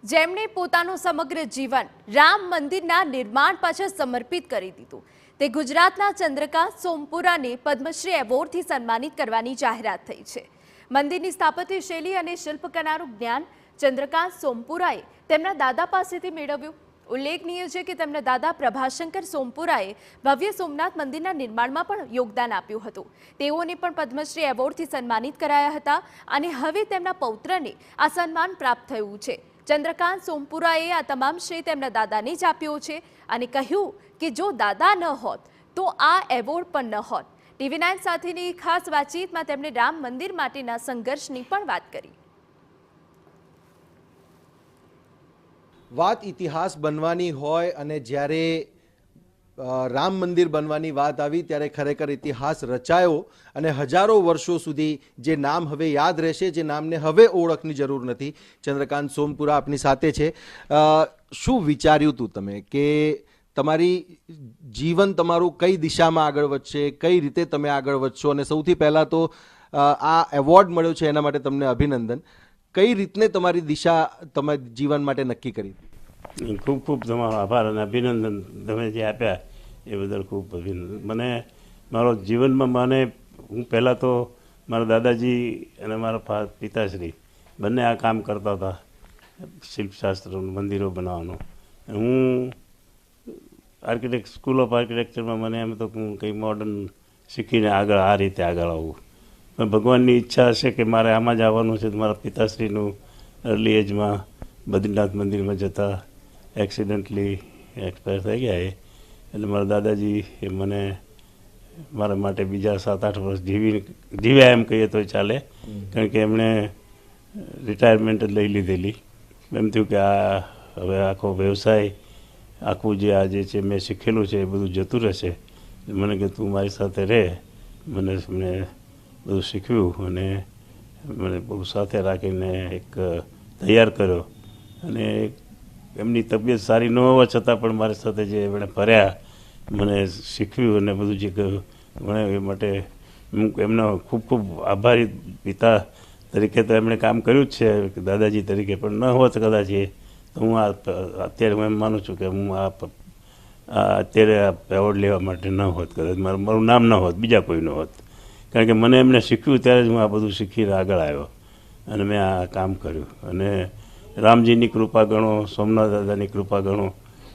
જેમણે પોતાનું સમગ્ર જીવન રામ મંદિરના નિર્માણ પાછળ સમર્પિત કરી દીધું તે ગુજરાતના ચંદ્રકાંત સોમપુરાને પદ્મશ્રી એવોર્ડથી સન્માનિત કરવાની જાહેરાત થઈ છે। મંદિરની સ્થાપત્ય શૈલી અને શિલ્પકલાનું જ્ઞાન ચંદ્રકાંત સોમપુરાએ તેમના દાદા પાસેથી મેળવ્યું। ઉલ્લેખનીય છે કે તેમના દાદા પ્રભાશંકર સોમપુરાએ ભવ્ય સોમનાથ મંદિરના નિર્માણમાં પણ યોગદાન આપ્યું હતું। તેઓને પણ પદ્મશ્રી એવોર્ડથી સન્માનિત કરાયા હતા અને હવે તેમના પૌત્રને આ સન્માન પ્રાપ્ત થયું છે। ચંદ્રકાંત સોમપુરાએ આ તમામ શ્રેય તેમના દાદાને જ આપ્યો છે અને કહ્યું કે જો દાદા ન હોત તો આ એવોર્ડ પણ ન હોત। TV9 સાથેની ખાસ વાતચીતમાં તેમણે રામ મંદિર માટેના સંઘર્ષની પણ વાત કરી। વાત ઇતિહાસ બનવાની હોય અને જ્યારે રામ મંદિર બનવાની વાત આવી ત્યારે ખરેખર ઇતિહાસ રચાયો અને હજારો વર્ષો સુધી જે નામ હવે યાદ રહેશે, જે નામને હવે ઓળખની જરૂર નથી। ચંદ્રકાંત સોમપુરા આપની સાથે છે। શું વિચાર્યું હતું તમે કે તમારી જીવન તમારું કઈ દિશામાં આગળ વધશે, કઈ રીતે તમે આગળ વધશો? અને સૌથી પહેલાં તો આ એવોર્ડ મળ્યો છે એના માટે તમને અભિનંદન। કઈ રીતને તમારી દિશા તમે જીવન માટે નક્કી કરી? ખૂબ ખૂબ તમારો આભાર અને અભિનંદન તમે જે આપ્યા એ બદલ ખૂબ અભિનંદન। મને મારો જીવનમાં હું પહેલાં તો મારા દાદાજી અને મારા પિતાશ્રી બંને આ કામ કરતા હતા, શિલ્પશાસ્ત્ર મંદિરો બનાવવાનું। હું સ્કૂલ ઓફ આર્કિટેક્ચરમાં મને એમ તો હું કંઈ મોડર્ન શીખીને આગળ આ રીતે આગળ આવું, પણ ભગવાનની ઈચ્છા હશે કે મારે આમાં જ આવવાનું છે। તો મારા પિતાશ્રીનું અર્લી એજમાં બદ્રીનાથ મંદિરમાં જતા એક્સિડન્ટલી એક્સપાયર થઈ ગયા એટલે મારા દાદાજી એ મને મારા માટે બીજા 7-8 વર્ષ જીવ્યા એમ કહીએ તો ચાલે, કારણ કે એમણે રિટાયરમેન્ટ જ લઈ લીધેલી। એમ થયું કે આ હવે આખો વ્યવસાય આખું જે આ જે છે મેં શીખેલું છે એ બધું જતું રહેશે। મને કે તું મારી સાથે રહે, મને બધું શીખવ્યું અને મને બહુ સાથે રાખીને એક તૈયાર કર્યો। અને એમની તબિયત સારી ન હોવા છતાં પણ મારી સાથે જે એમણે ફર્યા, મને શીખવ્યું અને બધું જે ભણાવ્યું એ માટે હું એમનો ખૂબ ખૂબ આભારી। પિતા તરીકે તો એમણે કામ કર્યું જ છે, દાદાજી તરીકે પણ ન હોત કદાચ એ તો હું અત્યારે હું એમ માનું છું કે હું અત્યારે આ એવોર્ડ લેવા માટે ન હોત, કદાચ મારું નામ ન હોત, બીજા કોઈ ન હોત, કારણ કે મને એમણે શીખ્યું ત્યારે જ હું આ બધું શીખીને આગળ આવ્યો અને મેં આ કામ કર્યું। અને રામજીની કૃપા ગણો, સોમનાથ દાદાની કૃપા ગણો,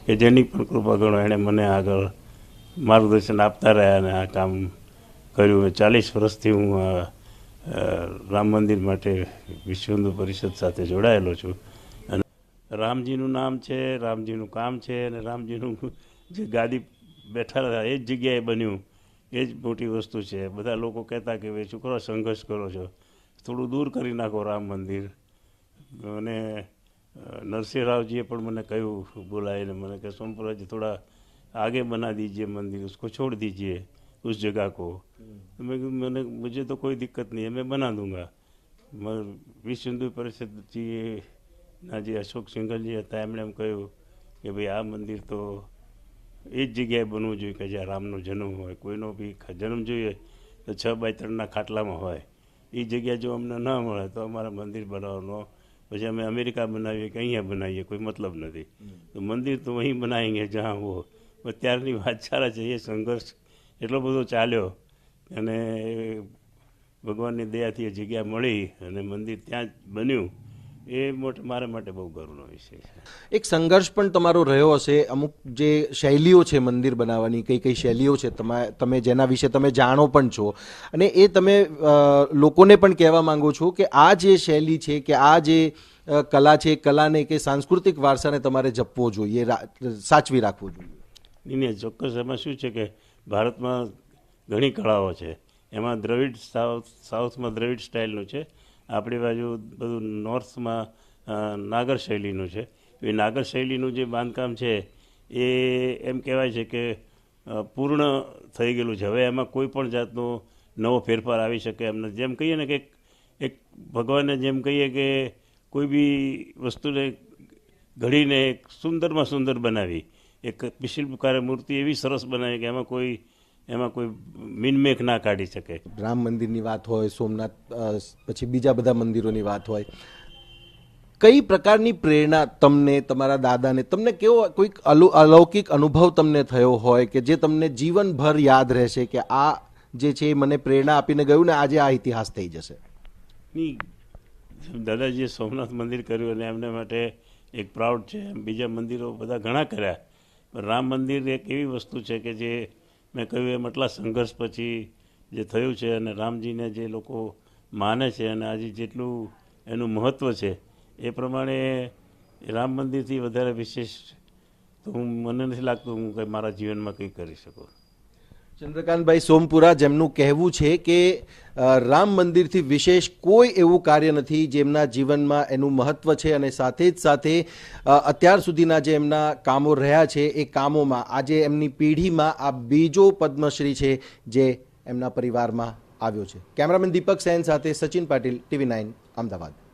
કે જેની પણ કૃપા ગણો, એણે મને આગળ માર્ગદર્શન આપતા રહ્યા અને આ કામ કર્યું। 40 વર્ષથી હું રામ મંદિર માટે વિશ્વ હિન્દુ પરિષદ સાથે જોડાયેલો છું અને રામજીનું નામ છે, રામજીનું કામ છે અને રામજીનું જે ગાદી બેઠા હતા એ જ જગ્યાએ બન્યું, એ જ મોટી વસ્તુ છે। બધા લોકો કહેતા કે ભાઈ છોકરો સંઘર્ષ કરો છો, થોડું દૂર કરી નાખો રામ મંદિર। અને નરસિંહ રાવજીએ પણ મને કહ્યું બોલાવીને, મને કે સોમપુરા थोड़ा आगे बना दीजिए मंदिर, उसको छोड़ दीजिए उस जगह को। तो मैंने मुझे तो कोई दिक्कत नहीं है, मैं बना दूंगा। विश्व हिंदू परिषद जी ना जी अशोक सिंघलजी હતા, એમણે એમ કહ્યું કે ભાઈ આ મંદિર તો એ જ જગ્યાએ બનવું જોઈએ કે જ્યાં રામનો જન્મ હોય। કોઈનો બી જન્મ જોઈએ તો 6x3ના ખાટલામાં હોય, એ જગ્યા જો અમને ન મળે તો અમારા મંદિર બનાવવાનો પછી અમે અમેરિકા બનાવીએ કે અહીંયા બનાવીએ કોઈ મતલબ નથી। તો મંદિર તો વहीं બનાएंगे जहाँ वो। ત્યારની વાત ચાલે છે, એ સંઘર્ષ એટલો બધો ચાલ્યો અને ભગવાનની દયાથી એ જગ્યા મળી અને મંદિર ત્યાં જ બન્યું, એ મારા માટે બહુ ગર્વનો વિષય છે। એક સંઘર્ષ પણ તમારો રહ્યો હશે, અમુક જે શૈલીઓ છે મંદિર બનાવવાની, કઈ કઈ શૈલીઓ છે તમે જેના વિશે તમે જાણો પણ છો અને એ તમે લોકોને પણ કહેવા માંગો છો કે આ જે શૈલી છે કે આ જે કલા છે, કલાને કે સાંસ્કૃતિક વારસાને તમારે જપવો જોઈએ, સાચવી રાખવો જોઈએ। નહીં, ચોક્કસ એમાં શું છે કે ભારતમાં ઘણી કળાઓ છે, એમાં દ્રવિડ સાઉથમાં દ્રવિડ સ્ટાઇલનું છે, આપણી બાજુ બધું નોર્થમાં નાગર શૈલીનું છે। એ નાગર શૈલીનું જે બાંધકામ છે એ એમ કહેવાય છે કે પૂર્ણ થઈ ગયેલું છે, હવે એમાં કોઈ પણ જાતનો નવો ફેરફાર આવી શકે એમ નથી। જેમ કહીએ ને કે એક ભગવાનને જેમ કહીએ કે કોઈ બી વસ્તુને ઘડીને એક સુંદરમાં સુંદર બનાવી, એક શિલ્પકારે મૂર્તિ એવી સરસ બનાવી કે એમાં કોઈ મિનમેક ના કાઢી શકે। રામ મંદિરની વાત હોય, સોમનાથ પછી બીજા બધા મંદિરોની વાત હોય, કઈ પ્રકારની પ્રેરણા તમને, તમારા દાદાને, તમને કેવો કોઈક અલૌકિક અનુભવ તમને થયો હોય કે જે તમને જીવનભર યાદ રહેશે કે આ જે છે એ મને પ્રેરણા આપીને ગયું ને આજે આ ઇતિહાસ થઈ જશે? નહીં, દાદાજીએ સોમનાથ મંદિર કર્યું અને એમના માટે એક પ્રાઉડ છે. એમ બીજા મંદિરો બધા ઘણા કર્યા, પણ રામ મંદિર એક એવી વસ્તુ છે કે જે મેં કહ્યું એમ આટલા સંઘર્ષ પછી જે થયું છે અને રામજીને જે લોકો માને છે અને આજે જેટલું એનું મહત્ત્વ છે એ પ્રમાણે રામ મંદિરથી વધારે વિશેષ તો મને નથી લાગતું હું કંઈ મારા જીવનમાં કંઈ કરી શકું. ચંદ્રકાંતભાઈ સોમપુરા, જેમનું કહેવું છે કે રામ મંદિરથી વિશેષ કોઈ એવું કાર્ય નથી જેમના જીવનમાં એનું મહત્ત્વ છે અને સાથે જ સાથે અત્યાર સુધીના જે એમના કામો રહ્યા છે એ કામોમાં આજે એમની પેઢીમાં આ બીજો પદ્મશ્રી છે જે એમના પરિવારમાં આવ્યો છે. કેમેરામેન દીપક સેન સાથે સચિન પાટીલ, TV9 અમદાવાદ.